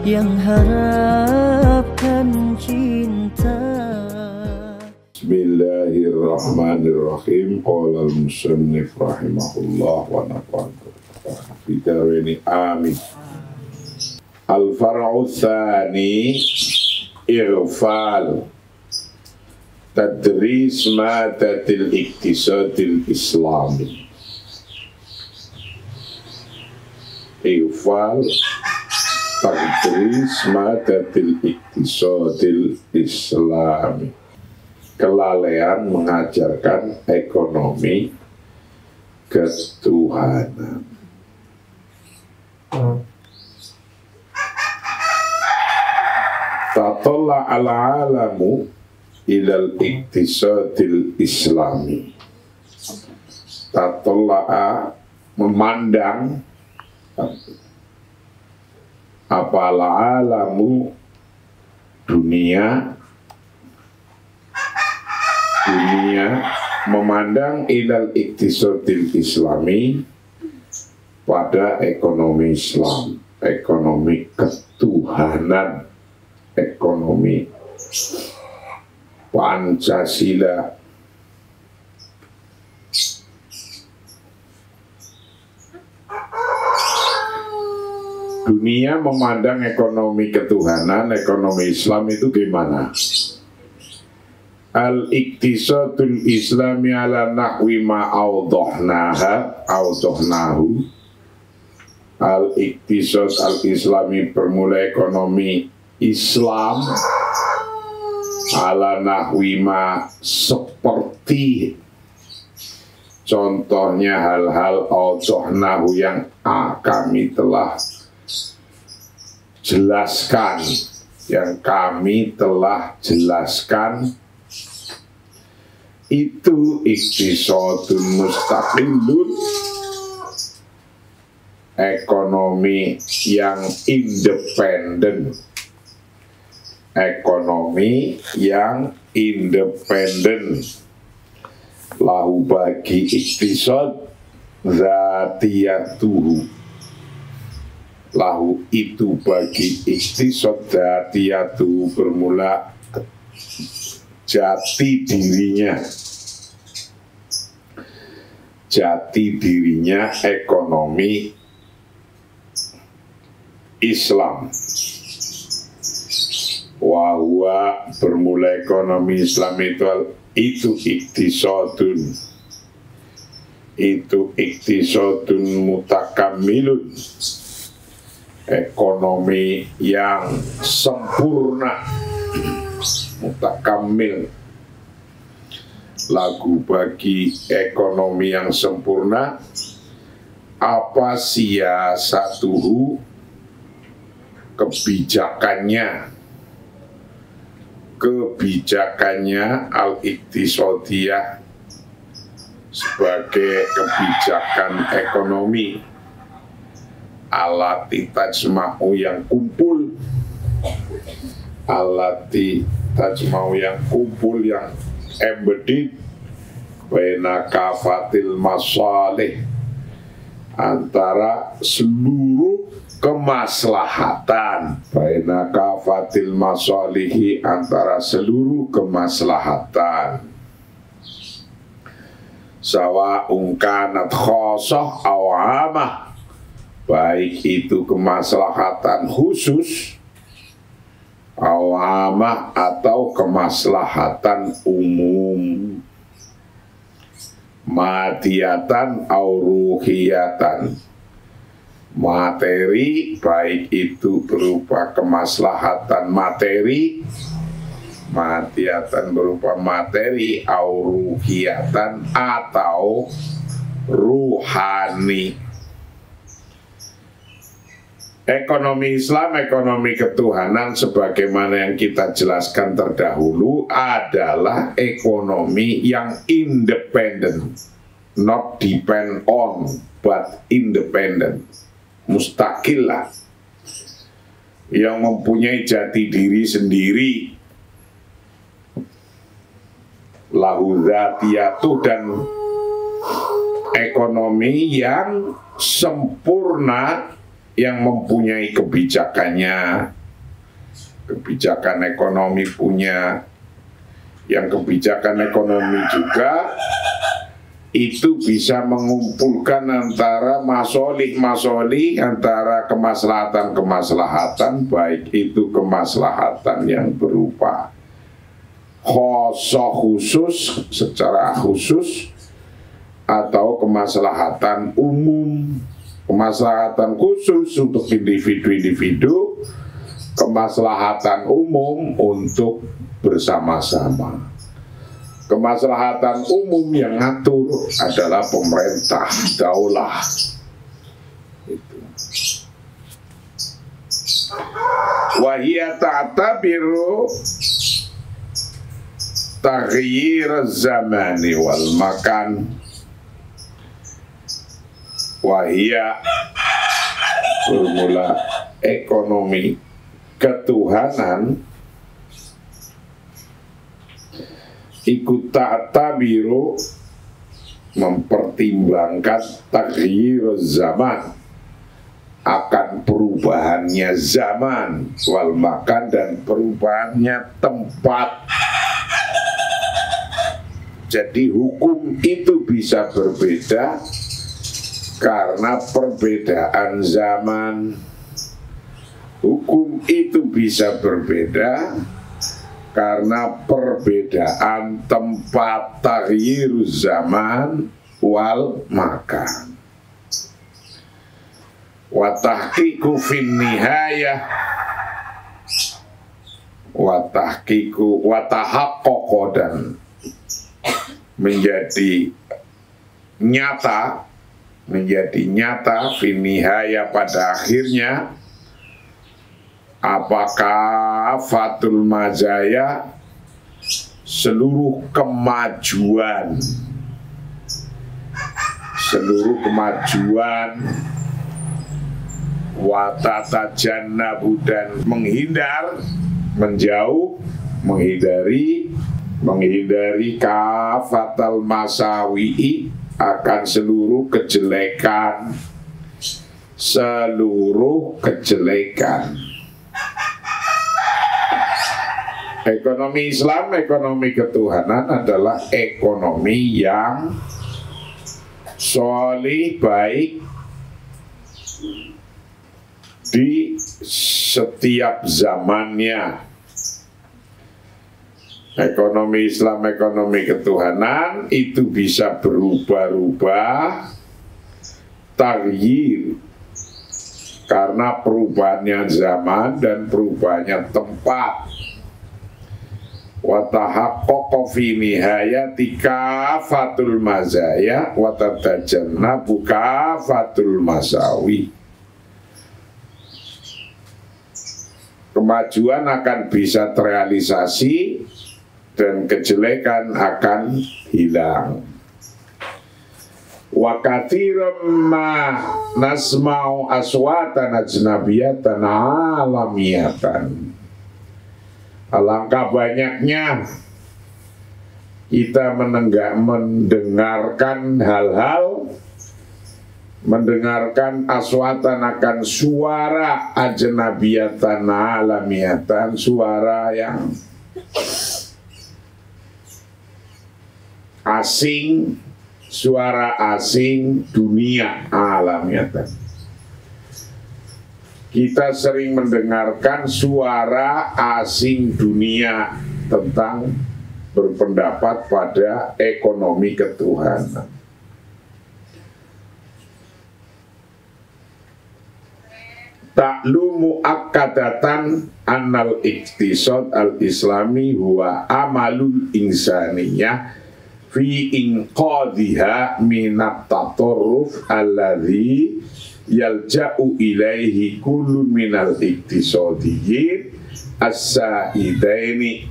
yang harapkan cinta. Bismillahirrahmanirrahim. Qala al-musannif rahimahullah wa nafa'ana bidarini amin. Al-far'u tsani ighfal tadris madatil iktisadil islami. Ighfal tadris madatil iktisadil islami. Kelalaian mengajarkan ekonomi ketuhanan. Tatalla al-alamu ilal iktisadil islami. Tatalla memandang apa al-alamu dunia memandang ilal iktisadil islami pada ekonomi Islam, ekonomi ketuhanan, ekonomi Pancasila. Dunia memandang ekonomi ketuhanan, ekonomi Islam itu gimana? Al-iktisadul islami ala nahwi ma awdohnahu. Al-iktisad al-islami bermula ekonomi Islam ala nahwi ma seperti contohnya hal-hal awdohnahu yang kami telah jelaskan, itu iktisadun mustaqillun, ekonomi yang independen, lahu bagi iktisad zatiyatuhu, lahu itu bagi iktisad zatiyatuhu bermula jati dirinya ekonomi Islam. Wahwa bermula ekonomi Islam itu iktisadun mutakamilun, ekonomi yang sempurna, mutakamil, lagu bagi ekonomi yang sempurna apa siyasatuhu, kebijakannya al-iktisadiyah sebagai kebijakan ekonomi alati tajma'u yang kumpul, yang embedded baina kafatil masalih, antara seluruh kemaslahatan, baina kafatil masalihi, antara seluruh kemaslahatan, sawa'un kanat khosoh aw amah, baik itu kemaslahatan khusus awamah atau kemaslahatan umum, madiyatan au ruhiyatan, materi baik itu berupa kemaslahatan materi, madiyatan berupa materi, au ruhiyatan atau ruhani. Ekonomi Islam, ekonomi ketuhanan sebagaimana yang kita jelaskan terdahulu adalah ekonomi yang independen, not depend on, but independent, mustakillah, yang mempunyai jati diri sendiri, lahu dzatiyatuh, dan ekonomi yang sempurna, yang mempunyai kebijakannya kebijakan ekonomi punya, yang kebijakan ekonomi juga itu bisa mengumpulkan antara masolih antara kemaslahatan, baik itu kemaslahatan yang berupa khusus secara khusus atau kemaslahatan umum, kemaslahatan khusus untuk individu-individu, kemaslahatan umum untuk bersama-sama. Kemaslahatan umum yang ngatur adalah pemerintah, daulah. Wahia ta'tabiru taghyir zamani wal makan. Wahia formula ekonomi ketuhanan ikut ta'tabiru mempertimbangkan taghyir zaman, akan perubahannya zaman, wal makan, dan perubahannya tempat. Jadi hukum itu bisa berbeda karena perbedaan zaman. Hukum itu bisa berbeda karena perbedaan tempat, taghyir zaman wal makan. Wa tahqiqu fin nihayah wa tahqiqu wa tahaqqaqo, dan menjadi nyata fin nihayah pada akhirnya, apakah fatul mazaya, seluruh kemajuan watatajannabu, dan menghindari kafatal masawi'i, akan seluruh kejelekan. Ekonomi Islam, ekonomi ketuhanan adalah ekonomi yang sholih, baik di setiap zamannya. Ekonomi Islam, ekonomi ketuhanan itu bisa berubah-ubah, taghyir, karena perubahannya zaman dan perubahannya tempat. Wa tahaqqaqa fi nihayati kafatul mazaya wa tatajannabu kafatul masawi. Kemajuan akan bisa terrealisasi dan kejelekan akan hilang. Wa katsiran ma nasma'u aswatan ajnabiyatan alamiyatan. Alangkah banyaknya kita mendengarkan hal-hal, mendengarkan aswatan, akan suara ajnabiyatan alamiyatan, suara yang asing, suara asing dunia alamiyatan. Kita sering mendengarkan suara asing dunia tentang berpendapat pada ekonomi ketuhanan. Ta'lumu akadatan annal iktisad al-islami huwa amalul insaniyah fi inqadhiha minat tatarruf alladhi yalja'u ilaihi kullu minal iktisadiyyin as-sa'idaini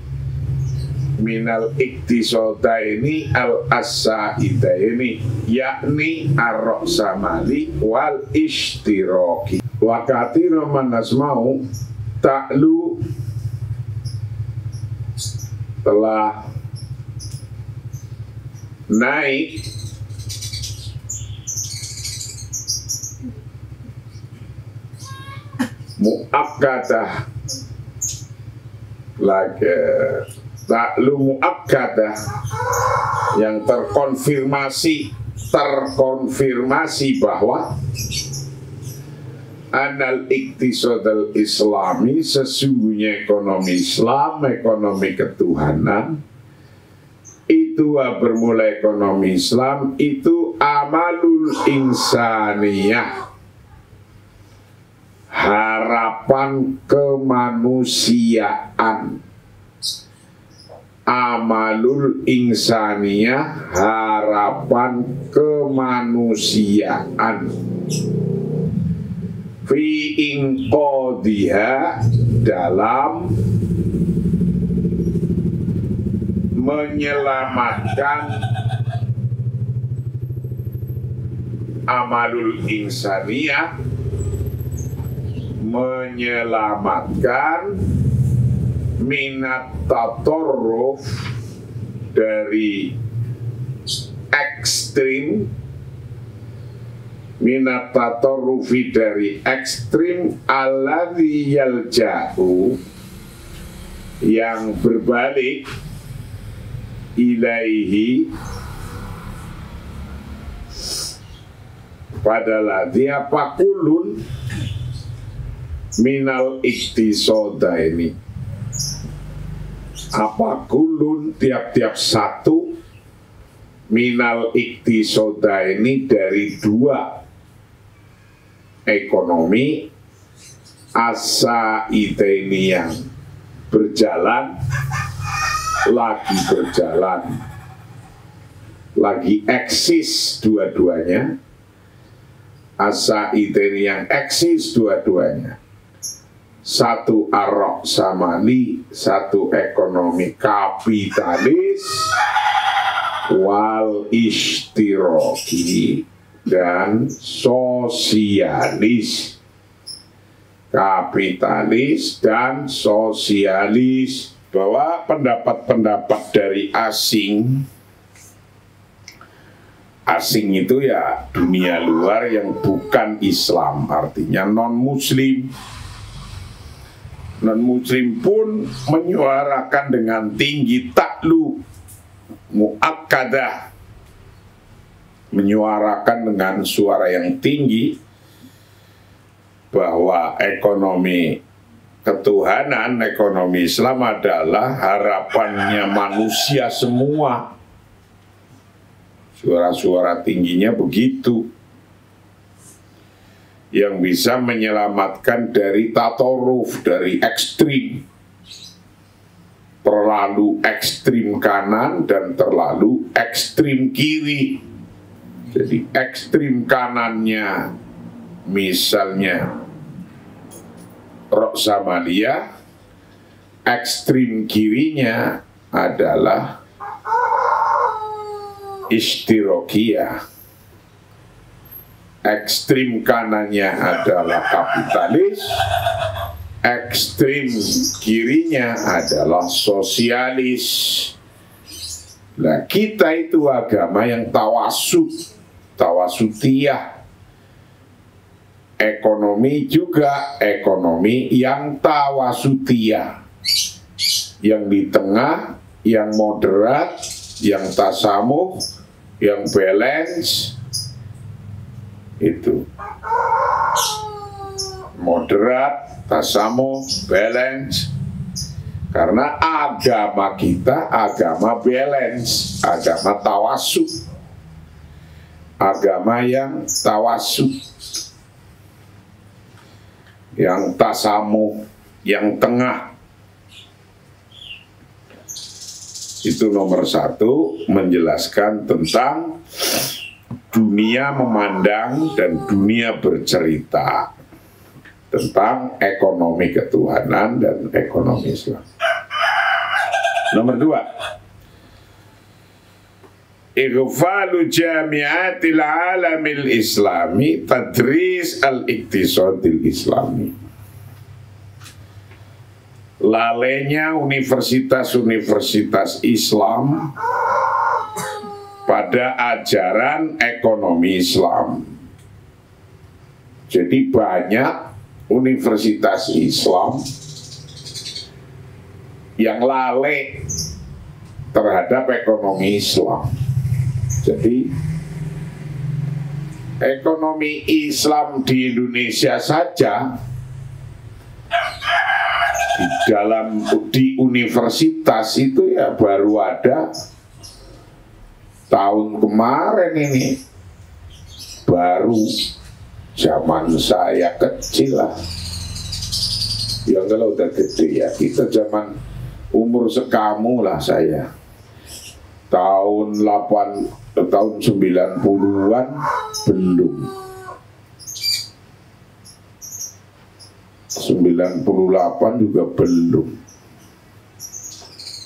minal iktisadaini al-as-sa'idaini yakni ar-ra'samali wal ishtiraki. Wa katsira man nasma'u ta'lu, telah naik muakkadah lagi taklu muakkadah yang terkonfirmasi bahwa anal iktisadal islami, sesungguhnya ekonomi Islam, ekonomi ketuhanan itu bermula ekonomi Islam itu amalul insaniyah, harapan kemanusiaan. Amalul insaniyah, harapan kemanusiaan. Fi inqadhiha, dalam menyelamatkan amalul insaniyah, menyelamatkan minat tatorruf, dari ekstrim, minat tatorrufi, dari ekstrim, alladzi yalja'u, yang berbalik, ilaihi, pada ladzi apa kulun minal iktisoda ini, apa kulun tiap-tiap satu minal iktisoda ini dari dua ekonomi asa ini yang berjalan, lagi eksis dua-duanya. Asa ini yang eksis dua-duanya, satu arok samani, satu ekonomi kapitalis, wal ishtiroki, dan sosialis. Kapitalis dan sosialis. Bahwa pendapat-pendapat dari asing itu ya dunia luar yang bukan Islam, artinya non-Muslim. Non-Muslim pun menyuarakan dengan tinggi, taklu muakkadah, menyuarakan dengan suara yang tinggi bahwa ekonomi ketuhanan, ekonomi Islam adalah harapannya manusia semua. Suara-suara tingginya begitu, yang bisa menyelamatkan dari tatoruf, dari ekstrim, terlalu ekstrim kanan dan terlalu ekstrim kiri. Jadi ekstrim kanannya misalnya Roksamaliyah, ekstrim kirinya adalah Ishtirokiyah, ekstrim kanannya adalah kapitalis, ekstrim kirinya adalah sosialis. Nah, kita itu agama yang tawasutiyah. Ekonomi juga ekonomi yang tawasutiyah, yang di tengah, yang moderat, yang tasamuh, yang balance. Itu moderat, tasamuh, balance. Karena agama kita agama balance, agama tawasut, agama yang tawasut, yang tasamuh, yang tengah. Itu nomor satu, menjelaskan tentang dunia memandang dan dunia bercerita tentang ekonomi ketuhanan dan ekonomi Islam. Nomor dua, ighfalu jami'atil alamil islami tadris al-iktisadil islami. Lalainya universitas-universitas Islam pada ajaran ekonomi Islam. Jadi banyak universitas Islam yang lalai terhadap ekonomi Islam. Jadi ekonomi Islam di Indonesia saja di universitas itu ya baru ada tahun kemarin ini, baru zaman saya kecil lah. Ya kalau udah gede ya, kita zaman umur sekamu lah saya. Tahun 90-an belum. 98 juga belum.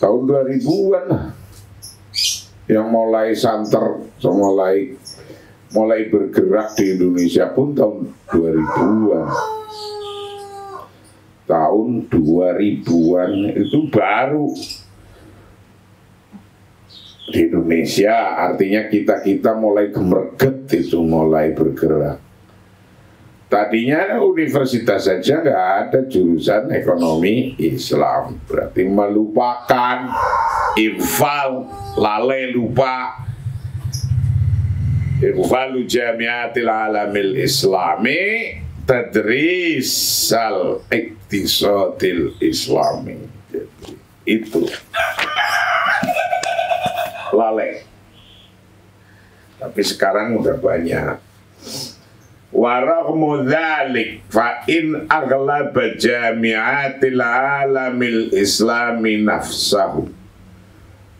Tahun 2000-an lah. Yang mulai santer, mulai bergerak di Indonesia pun tahun 2000-an. Tahun 2000-an itu baru di Indonesia, artinya kita mulai gemerget, itu mulai bergerak. Tadinya universitas saja nggak ada jurusan ekonomi Islam, berarti melupakan, infal, lalai lupa. Infal Jamiatil Alamil Islami tadris al-iktisadil Islami. Jadi, itu lalai. Tapi sekarang udah banyak. Warahmu dzalik fa in aghlaba jami'atil alamil islami nafsahu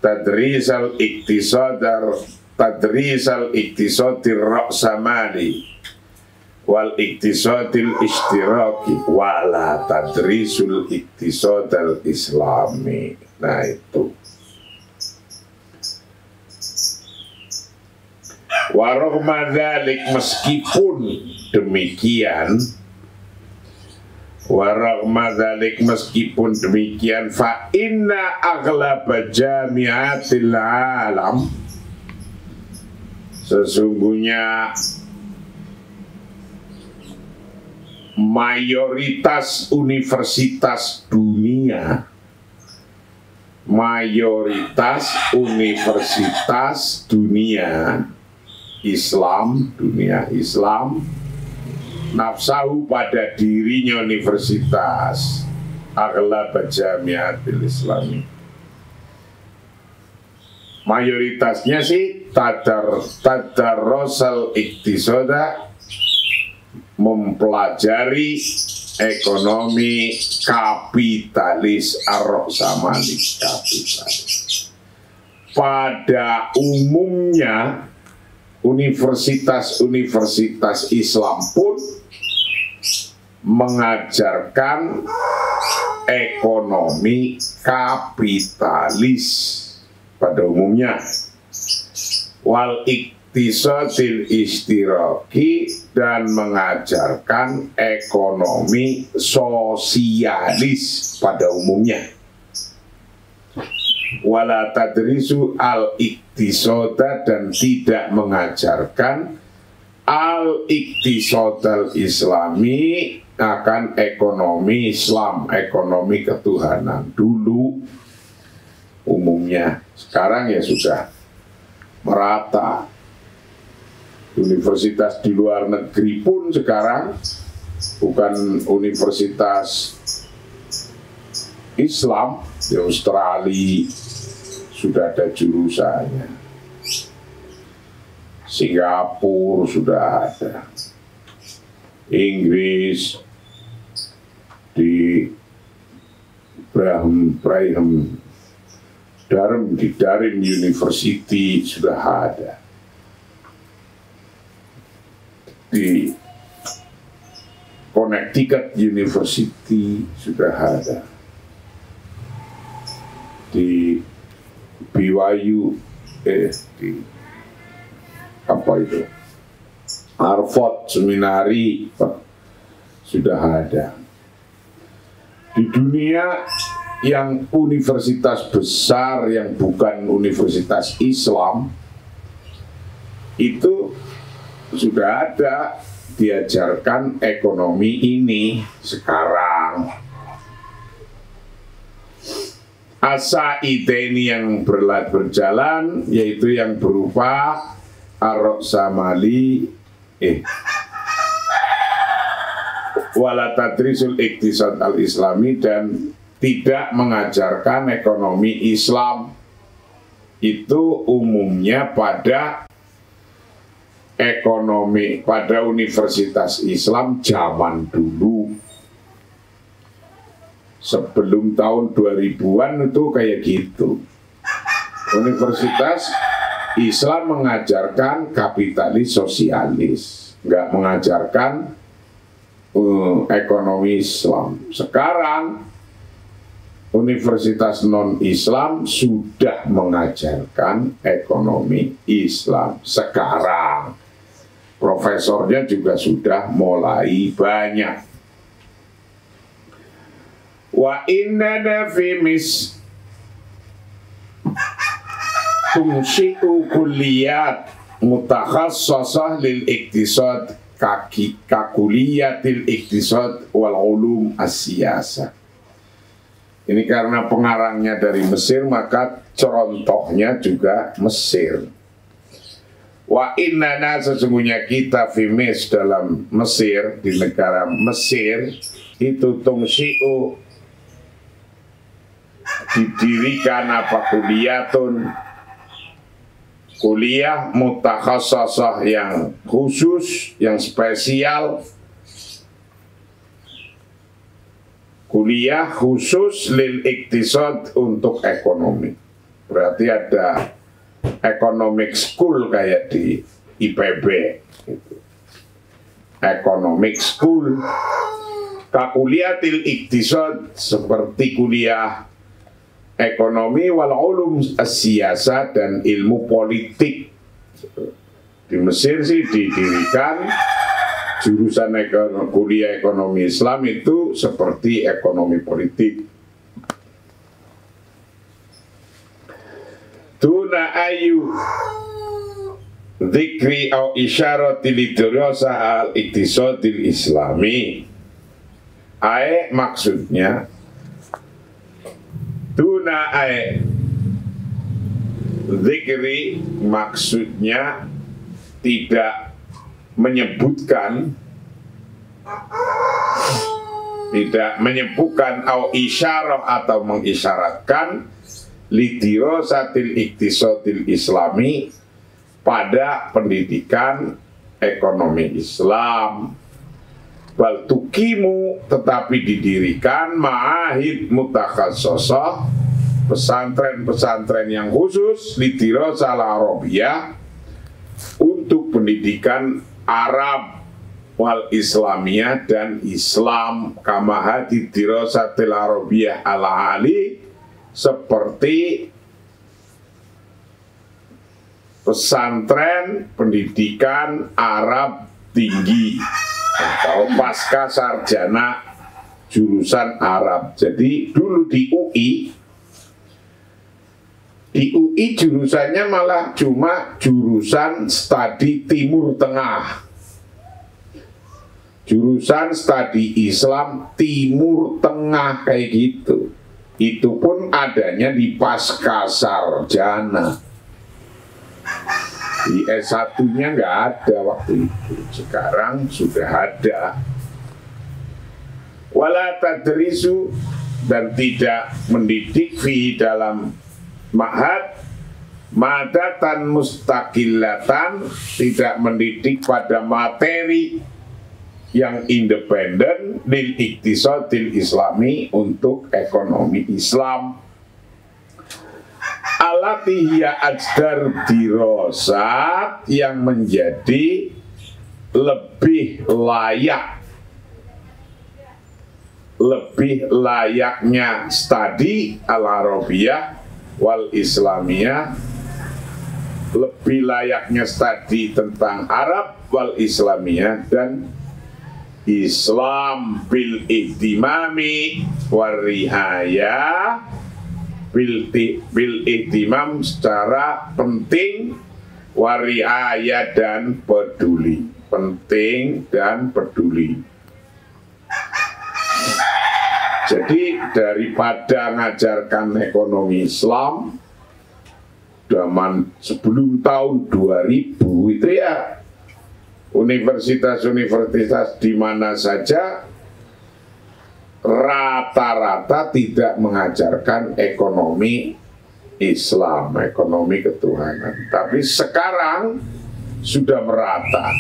tadrisal iktisadir ra'samali wal iktisadil ishtiraki wala tadrisul iktisadil islami. Nah itu warahma dzalik, meskipun demikian, warahma dzalik, meskipun demikian, fa inna aghlaba jami'atil alam, sesungguhnya mayoritas universitas dunia, Islam, dunia Islam, nafsahu pada dirinya universitas, aghlab jamiatil Islami. Mayoritasnya sih tadarrosal iktisada, mempelajari ekonomi kapitalis, ar-ra'samali, kapitalis. Pada umumnya universitas-universitas Islam pun mengajarkan ekonomi kapitalis pada umumnya, wal iktisadil istiraki, dan mengajarkan ekonomi sosialis pada umumnya. Wala tadrisu al-iktisada, dan tidak mengajarkan al-iktisadal islami, akan ekonomi Islam, ekonomi ketuhanan dulu umumnya. Sekarang ya sudah merata. Universitas di luar negeri pun sekarang bukan universitas Islam, di Australia sudah ada jurusannya, Singapura sudah ada, Inggris di Durham University sudah ada, di Connecticut University sudah ada, di BYU, di apa itu, Harvard Seminari sudah ada. Di dunia yang universitas besar yang bukan universitas Islam itu sudah ada diajarkan ekonomi ini sekarang. As-sa'ideni yang berjalan, yaitu yang berupa ar-ra'samali wala tadrisul iktisad al-islami, dan tidak mengajarkan ekonomi Islam. Itu umumnya pada ekonomi, pada universitas Islam zaman dulu. Sebelum tahun 2000-an itu kayak gitu. Universitas Islam mengajarkan kapitalis sosialis, nggak mengajarkan ekonomi Islam. Sekarang universitas non-Islam sudah mengajarkan ekonomi Islam. Sekarang profesornya juga sudah mulai banyak. Wa inna fi mis tumshi'u kulliyat mutakhassasah lil iktisad kakuliyatil iktisad wal ulum as-siyasah. Ini karena pengarangnya dari Mesir, maka contohnya juga Mesir. Wa innana, sesungguhnya kita fimis dalam Mesir, di negara Mesir itu tungsyi'u, didirikan apa kuliah mutakhassasah yang khusus, yang spesial, kuliah khusus lil iktisad, untuk ekonomi. Berarti ada economic school kayak di IPB gitu. Economic school kakuliatil iktisad, seperti kuliah ekonomi wal ulum as-siyasah, dan ilmu politik. Di Mesir sih didirikan jurusan kuliah ekonomi Islam itu seperti ekonomi politik. Tuna ayu dzikri au isyaratil lidirasa al-iktisadil islami. Maksudnya tuna dzikri, maksudnya tidak menyebutkan au isyarah, atau mengisyaratkan lidirasatil iktisadil islami, pada pendidikan ekonomi Islam. Bal tukimu, tetapi didirikan ma'ahid mutakhassasah, pesantren-pesantren yang khusus lidirasal arabiyah, untuk pendidikan Arab wal Islamiyah dan Islam, kama hadi dirasatil arabiyah al-ali, seperti pesantren pendidikan Arab tinggi atau pasca sarjana jurusan Arab. Jadi dulu di UI jurusannya malah cuma jurusan studi Timur Tengah, jurusan studi Islam Timur Tengah, kayak gitu. Itu pun adanya di pasca sarjana. Di S1-nya nggak ada waktu itu, sekarang sudah ada. Wala tadrisu, dan tidak mendidik fi dalam ma'had madatan mustaqillatan, tidak mendidik pada materi yang independen lil iktisadil islami, untuk ekonomi Islam. Alatihya ajdar dirosat, yang menjadi lebih layaknya studi al-arabiyah wal islamiyah, lebih layaknya studi tentang Arab wal islamiyah dan Islam, bil ihtimami warihaya, bil ihtimam, secara penting, warihaya, dan peduli, penting dan peduli. Jadi daripada mengajarkan ekonomi Islam zaman sebelum tahun 2000 itu ya universitas-universitas di mana saja rata-rata tidak mengajarkan ekonomi Islam, ekonomi ketuhanan. Tapi sekarang sudah merata.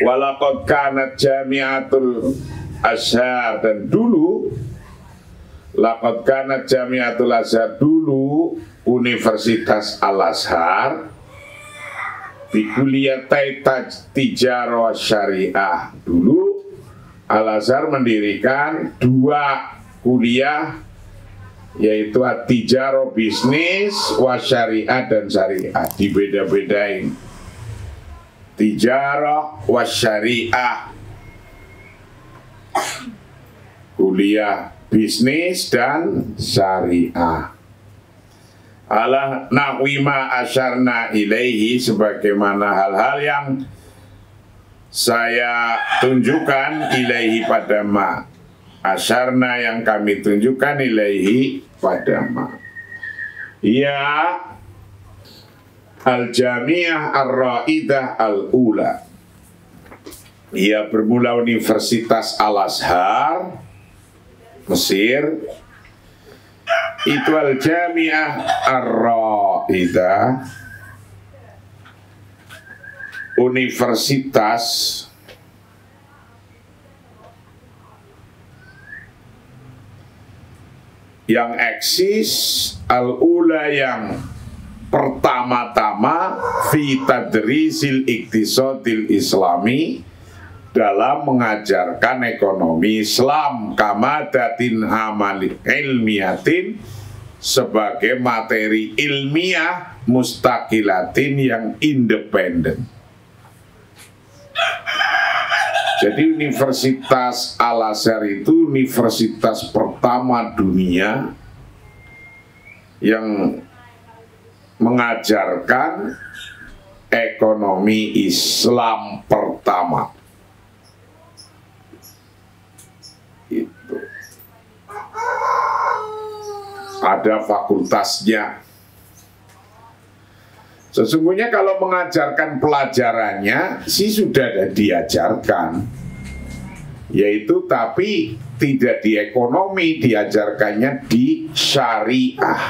Walaqad kanat Jami'atul Azhar, dan dulu laqad kanat Jami'atul Azhar, dulu Universitas Al-Azhar di kuliatai Tijarah Syariah. Dulu Al-Azhar mendirikan 2 kuliah, yaitu Tijarah bisnis, wasyariah dan syariah. Dibeda-bedain, Tijarah wasyariah, kuliah bisnis dan syariah. Ala nahwima asyarna ilaihi, sebagaimana hal-hal yang saya tunjukkan, ilaihi pada ma, asyarna yang kami tunjukkan, ilaihi pada ma. Ya al-jamiah ar-raidah al-ula, ia bermula Universitas Al-Azhar Mesir, itu al-jamiah ar-raidah, universitas yang eksis, al-ula yang pertama-tama, fi tadrisil iktisadil islami, dalam mengajarkan ekonomi Islam, kamadatin amali ilmiatin, sebagai materi ilmiah mustaqilatin yang independen. Jadi Universitas Al-Azhar itu universitas pertama dunia yang mengajarkan ekonomi Islam pertama. Itu ada fakultasnya. Sesungguhnya kalau mengajarkan pelajarannya sih sudah diajarkan, yaitu tapi tidak di ekonomi, diajarkannya di syariah.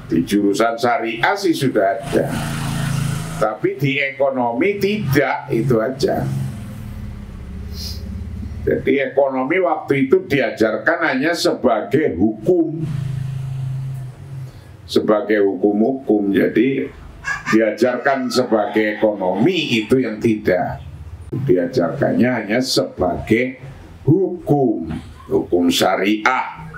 Di jurusan syariah sih sudah ada, tapi di ekonomi tidak, itu aja. Jadi ekonomi waktu itu diajarkan hanya sebagai hukum, sebagai hukum-hukum. Jadi diajarkan sebagai ekonomi itu yang tidak, diajarkannya hanya sebagai hukum, hukum syariah.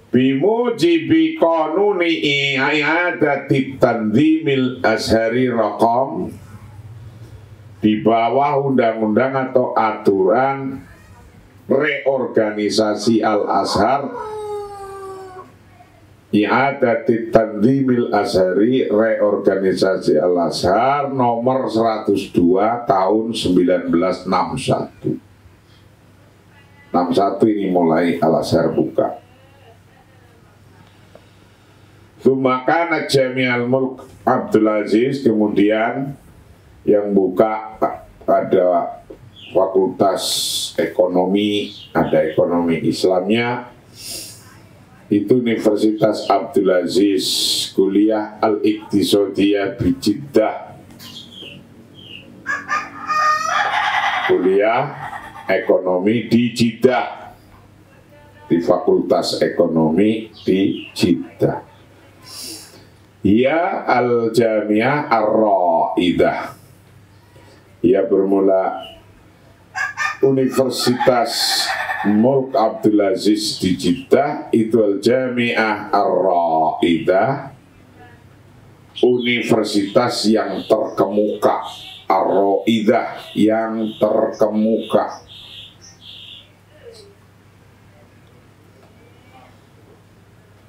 Bimujibi qanuni i'adati tanzimil azhari raqam, di bawah undang-undang atau aturan reorganisasi Al-Azhar, i'adati tanzimil azhari, reorganisasi Al-Azhar nomor 102 tahun 1961. 61 ini mulai Al-Azhar buka. Sumakana Jami'al Mulk Abdul Aziz, kemudian yang buka ada fakultas ekonomi, ada ekonomi Islamnya, itu Universitas Abdul Aziz, kuliah Al-Iqtisadiyah di Jeddah, kuliah ekonomi di Jeddah, di fakultas ekonomi di Jeddah. Ya al-jamiah ar-raidah, ia bermula Universitas Mulk Abdul Aziz di Jeddah, itu al-jamiah ar-raidah, universitas yang terkemuka, ar-raidah yang terkemuka.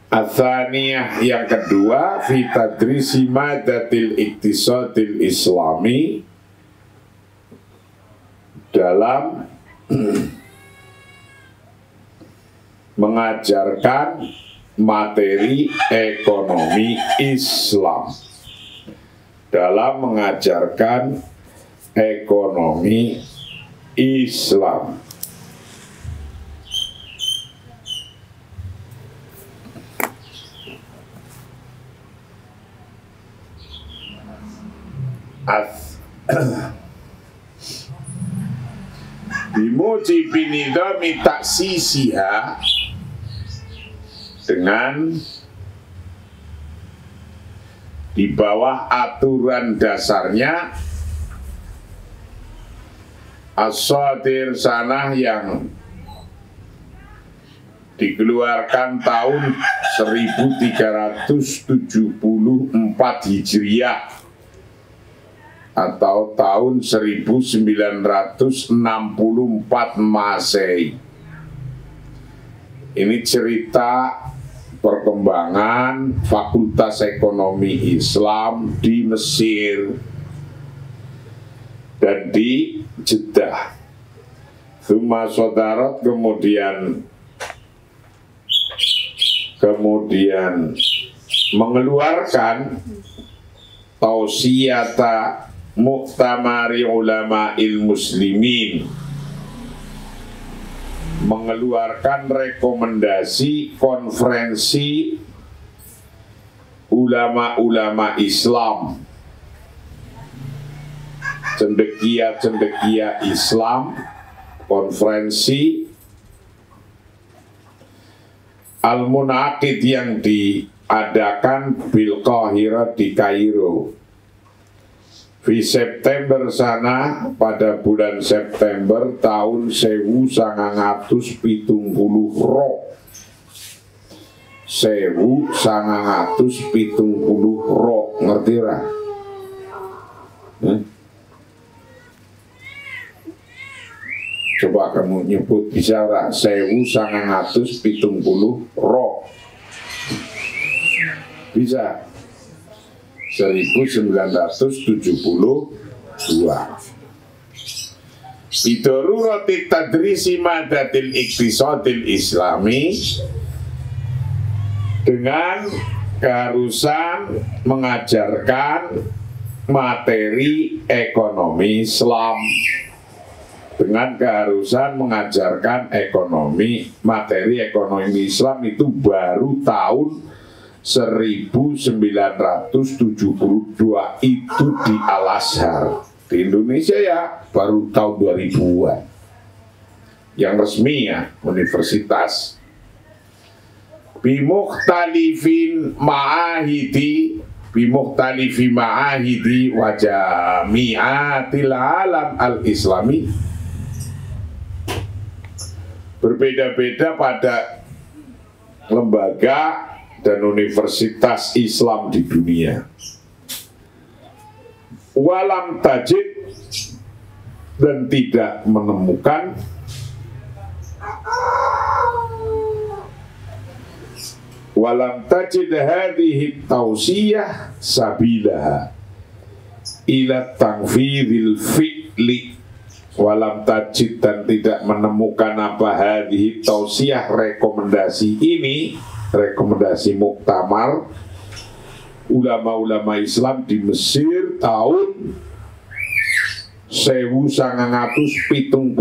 Atsaniyah yang kedua, fi tadrisi madatil iktisadil islami, dalam mengajarkan materi ekonomi Islam, dalam mengajarkan ekonomi Islam. Bimujibi nidami taksisiha, dengan di bawah aturan dasarnya as-sadir sanah yang dikeluarkan tahun 1374 Hijriah atau tahun 1964 Masehi. Ini cerita perkembangan Fakultas Ekonomi Islam di Mesir dan di Jeddah. Tsumma sodarat, kemudian mengeluarkan tausiyata Muktamari Ulama'il Muslimin, mengeluarkan rekomendasi konferensi ulama-ulama Islam, cendekia-cendekia Islam, konferensi Al-Munaqid yang diadakan bil Qahirah di Kairo di September sana, pada bulan September tahun 1970 ro, ngerti ra? Coba kamu nyebut, bisa ra? 1970 ro, bisa? 1972. Bidorurati tadrisi madatil iktisadil islami, dengan keharusan mengajarkan materi ekonomi Islam, dengan keharusan mengajarkan materi ekonomi Islam itu baru tahun 1972 itu di Al-Azhar. Di Indonesia ya baru tahun 2000-an yang resmi ya, universitas. Bimukhtalifi ma'ahidi wa jami'atil alam al-islami, berbeda-beda pada lembaga dan universitas Islam di dunia. Walam tajid, dan tidak menemukan walam tajid hadhihi tausiyah sabilaha ila tanfidhil fi'li, walam tajid, dan tidak menemukan apa hadhihi tausiyah, rekomendasi ini, rekomendasi muktamar ulama-ulama Islam di Mesir tahun 1970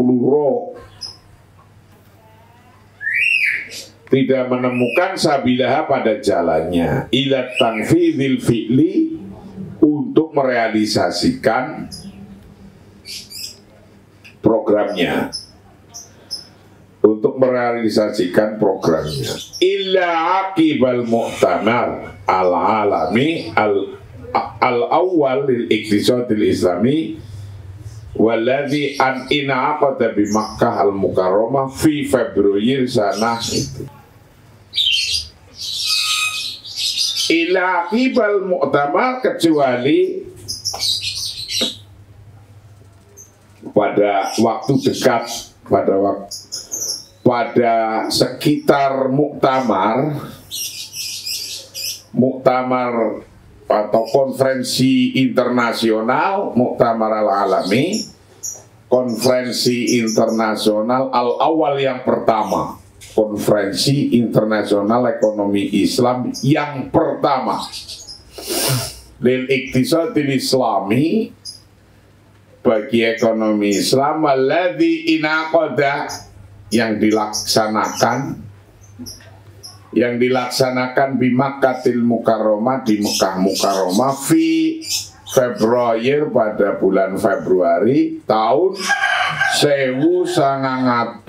tidak menemukan sabilaha, pada jalannya, ila tanfidhil fi'li, untuk merealisasikan programnya, illa aqibal mu'tamar al-alami al-awwal lil-iqtisadil islami walladhi an inaqada bi Makkah al-Mukarramah fi Februari sana itu. Illa aqibal mu'tamar, kecuali pada waktu dekat, pada sekitar muktamar muktamar atau konferensi internasional, muktamar al-alami, konferensi internasional al-awal yang pertama, konferensi internasional ekonomi Islam yang pertama, lil iktisadil islami, bagi ekonomi Islam, alladzi inaqada, yang dilaksanakan di Makkahil Mukarramah, di Mekah Mukarramah, fi Februari, pada bulan Februari tahun 1976.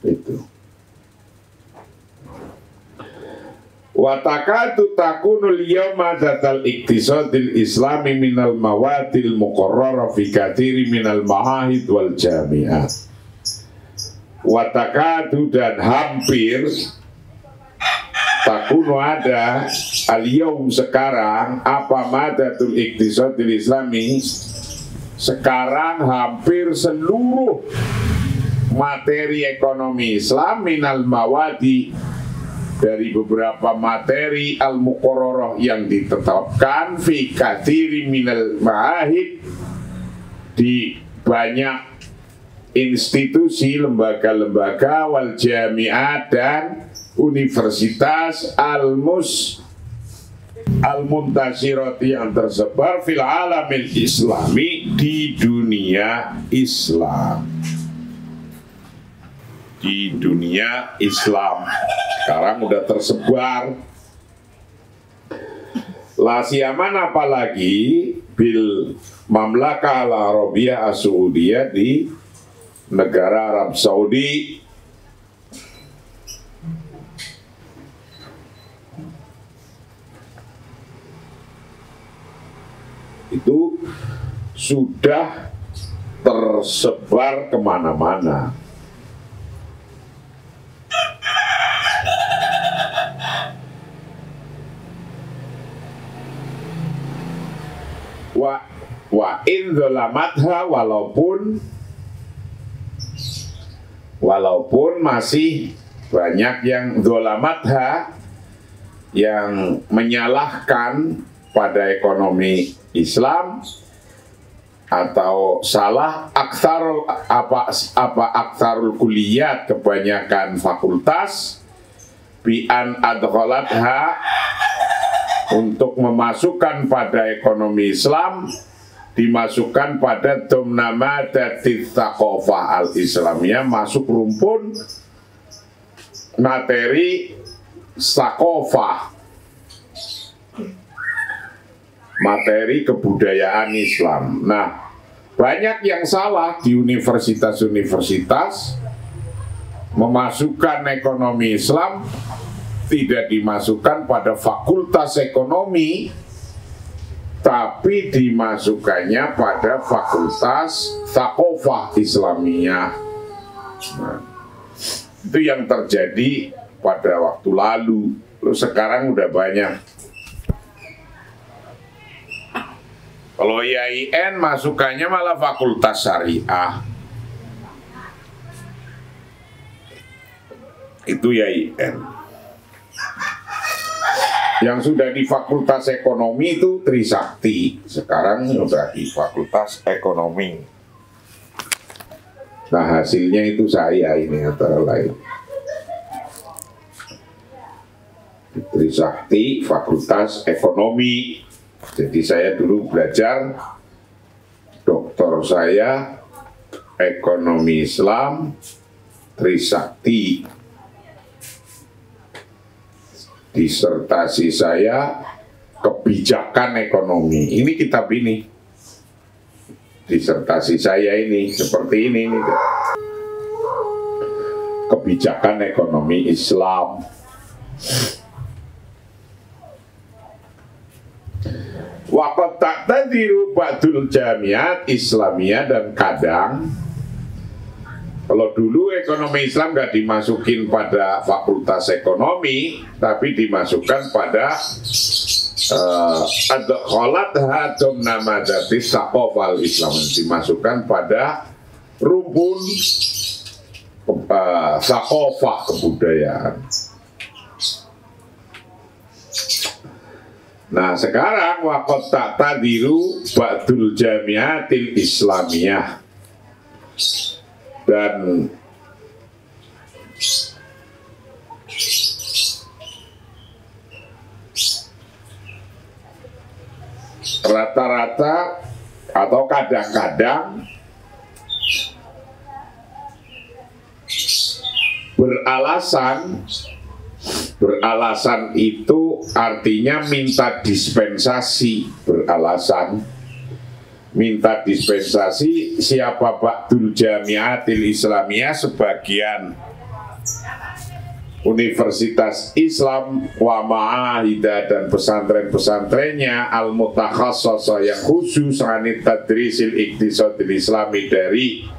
Itu. Watakatu takunul yawma datal iktisadil islami minal mawadil muqarrara fi kathiri minal ma'ahid wal jami'at. Watakatu, dan hampir, takunu ada al-yawm, sekarang, apa madatul iktisadil islami, sekarang hampir seluruh materi ekonomi Islam minal mawadi, dari beberapa materi al-muqarrarah yang ditetapkan fi katsiri minal ma'ahid, di banyak institusi, lembaga-lembaga, wal jami'at, dan universitas al-muntasirati, yang tersebar fil alamil islami, di dunia Islam. Di dunia Islam sekarang udah tersebar. La siaman, apalagi bil Mamlakah Al-Arabiyah As-Saudiyah, di negara Arab Saudi. Itu sudah tersebar kemana-mana. Wa in dzalamatha, walaupun masih banyak yang dzalamatha, yang menyalahkan pada ekonomi Islam, atau salah aktsarul kulliyat, kebanyakan fakultas, bi an adkhalatha, untuk memasukkan pada ekonomi Islam, dimasukkan pada domnama datit thaqafah al-islamiyah, masuk rumpun materi thaqafah, materi kebudayaan Islam. Nah, banyak yang salah di universitas-universitas, memasukkan ekonomi Islam, tidak dimasukkan pada fakultas ekonomi, tapi dimasukkannya pada fakultas thaqafah Islamiyah. Nah, itu yang terjadi pada waktu lalu. Sekarang udah banyak. Kalau IAIN masukannya malah fakultas syariah. Itu IAIN. Yang sudah di fakultas ekonomi itu Trisakti, sekarang sudah di fakultas ekonomi. Nah, hasilnya itu saya ini antara lain. Trisakti, fakultas ekonomi. Jadi saya dulu belajar, doktor saya ekonomi Islam, Trisakti. Disertasi saya kebijakan ekonomi. Ini kitab ini. Disertasi saya ini seperti ini. Kebijakan ekonomi Islam. Waqad ta'tadiru ba'dul jamiat Islamiyah, dan kadang kalau dulu ekonomi Islam nggak dimasukin pada fakultas ekonomi, tapi dimasukkan pada adkhalat hadum nama dati saqofal Islam, dimasukkan pada rumpun saqofah kebudayaan. Nah sekarang waqad ta'tadiru ba'dul jamiatil islamiyah, dan rata-rata atau kadang-kadang beralasan itu artinya minta dispensasi. Minta dispensasi siapa ba'dul jamiatil islamiyah, sebagian universitas Islam wa ma'ahida dan pesantren-pesantrennya al-mutakhassasah yang khusus anit tadrisil iktisadil islami, dari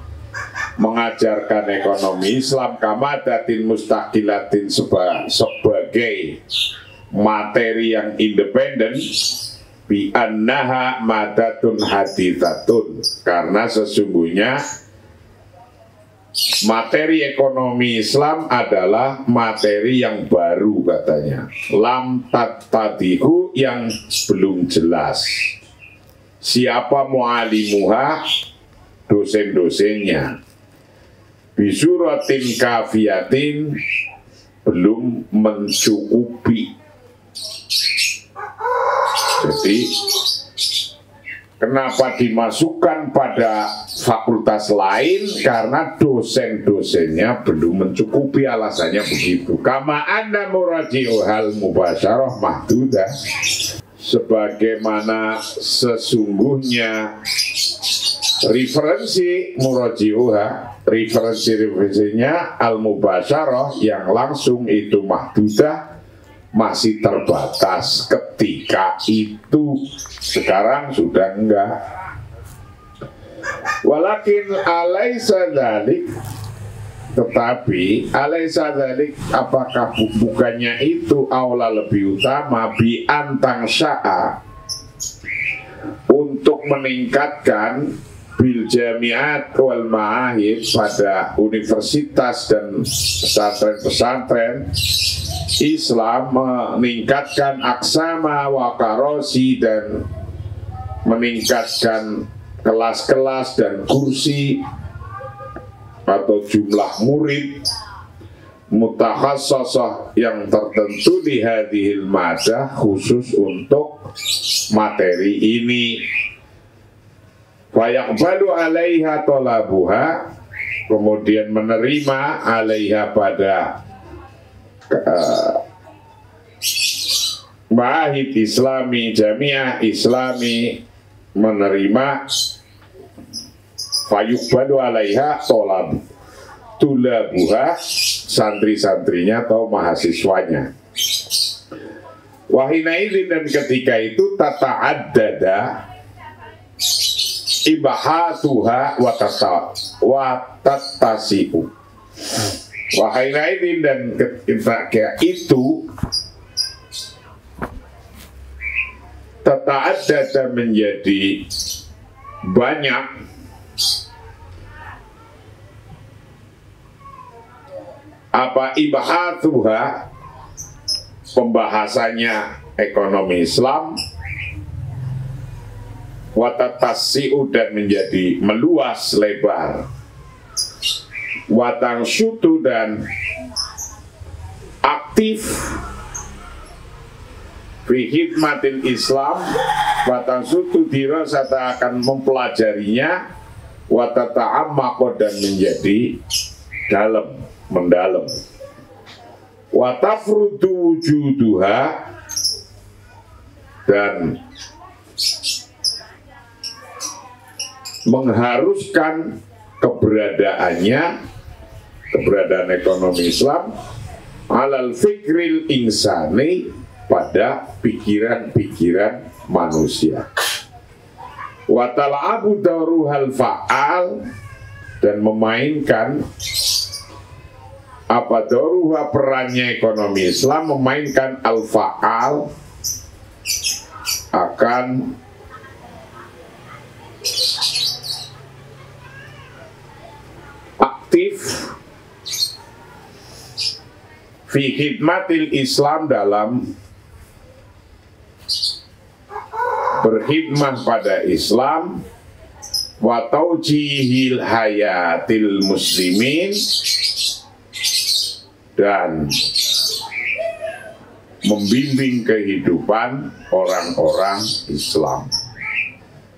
mengajarkan ekonomi Islam, kamadatin mustaqilatin sebagai materi yang independen, bi annaha madatun hadithatun, karena sesungguhnya materi ekonomi Islam adalah materi yang baru katanya, lam tattadihu, yang belum jelas siapa mu'alimuha, dosen-dosennya, bisuratin kafiyatin, belum mencukupi. Jadi kenapa dimasukkan pada fakultas lain? Karena dosen-dosennya belum mencukupi, alasannya begitu. Kama anna muraji'uhal mubasyarah mahdudah, sebagaimana sesungguhnya referensi muraji'uha, referensinya al-mubasyarah yang langsung itu mahdudah, masih terbatas ketika itu. Sekarang sudah enggak. Walakin alaisa dzalik, tetapi alaisa dzalik, apakah bukannya itu aula lebih utama bi antang sya'a, untuk meningkatkan bil jamiat wal ma'ahid, pada universitas dan pesantren-pesantren Islam, meningkatkan aksama wa karosi, dan meningkatkan kelas-kelas dan kursi atau jumlah murid mutakhassasah yang tertentu di hadhil madah, khusus untuk materi ini. Fayaqbalu alaiha tolabuha, kemudian menerima alaiha pada ma'ahid islami, jamiah islami, menerima fayuqbalu alaiha tulabuha, santri-santrinya atau mahasiswanya. Wahina izin, dan ketika itu tata'addada ibahatuha wa tattasi'u. Wahina izin, dan ketika itu tata'addada menjadi banyak apa ibahatuha, pembahasannya ekonomi Islam, watatasi'u, dan menjadi meluas lebar, watang syutu, dan aktif fi hikmatil Islam, watang syutu dirasata, akan mempelajarinya, watata'amako, dan menjadi dalam, mendalam, watafrudu wujuduha, dan mengharuskan keberadaannya, keberadaan ekonomi Islam, alal fikril insani, pada pikiran-pikiran manusia, watala'abu dauruhal fa'al, dan memainkan apa dauruha, perannya ekonomi Islam, memainkan al-fa'al, akan aktif fi khidmatil Islam, dalam berkhidmah pada Islam, wa taujihil hayatil muslimin, dan membimbing kehidupan orang-orang Islam.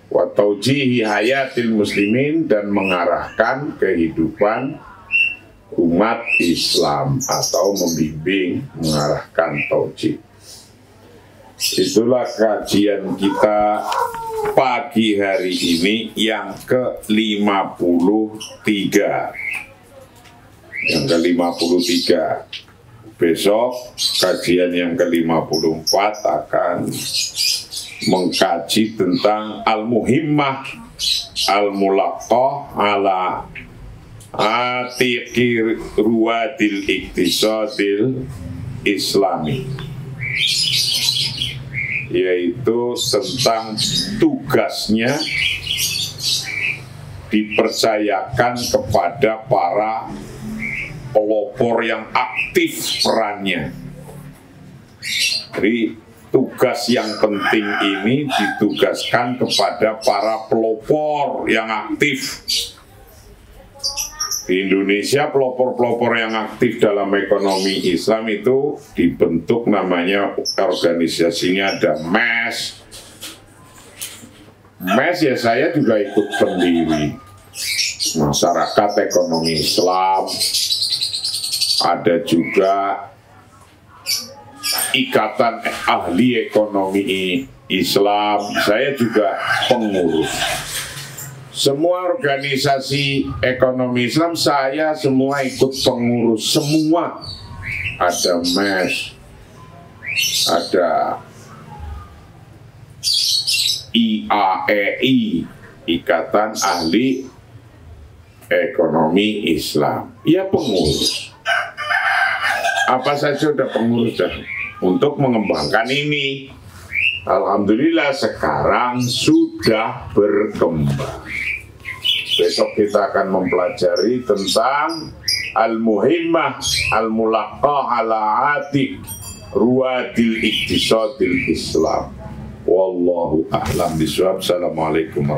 Wa taujihi hayatil muslimin, dan mengarahkan kehidupan umat Islam, atau membimbing, mengarahkan, taujih. Itulah kajian kita pagi hari ini yang ke-53. Yang ke-53. Besok kajian yang ke-54 akan mengkaji tentang al-muhimmah al-mulaqqah ala atiqi ruwatil iktisadil islami, yaitu tentang tugasnya dipercayakan kepada para pelopor yang aktif perannya. Jadi tugas yang penting ini ditugaskan kepada para pelopor yang aktif. Di Indonesia pelopor-pelopor yang aktif dalam ekonomi Islam itu dibentuk, namanya organisasinya ada MES. MES ya saya juga ikut pendiri. Masyarakat Ekonomi Islam. Ada juga Ikatan Ahli Ekonomi Islam, saya juga pengurus. Semua organisasi ekonomi Islam saya semua ikut pengurus semua. Ada MES, ada IAEI, Ikatan Ahli Ekonomi Islam. Ya pengurus. Apa saja udah pengurus dah untuk mengembangkan ini. Alhamdulillah sekarang sudah berkembang. Besok kita akan mempelajari tentang al-muhimmah al-mulaqqah ala atiq ruwatil iktisadil Islam. Wallahu a'lam bishawab. Assalamualaikum warahmatullahi wabarakatuh.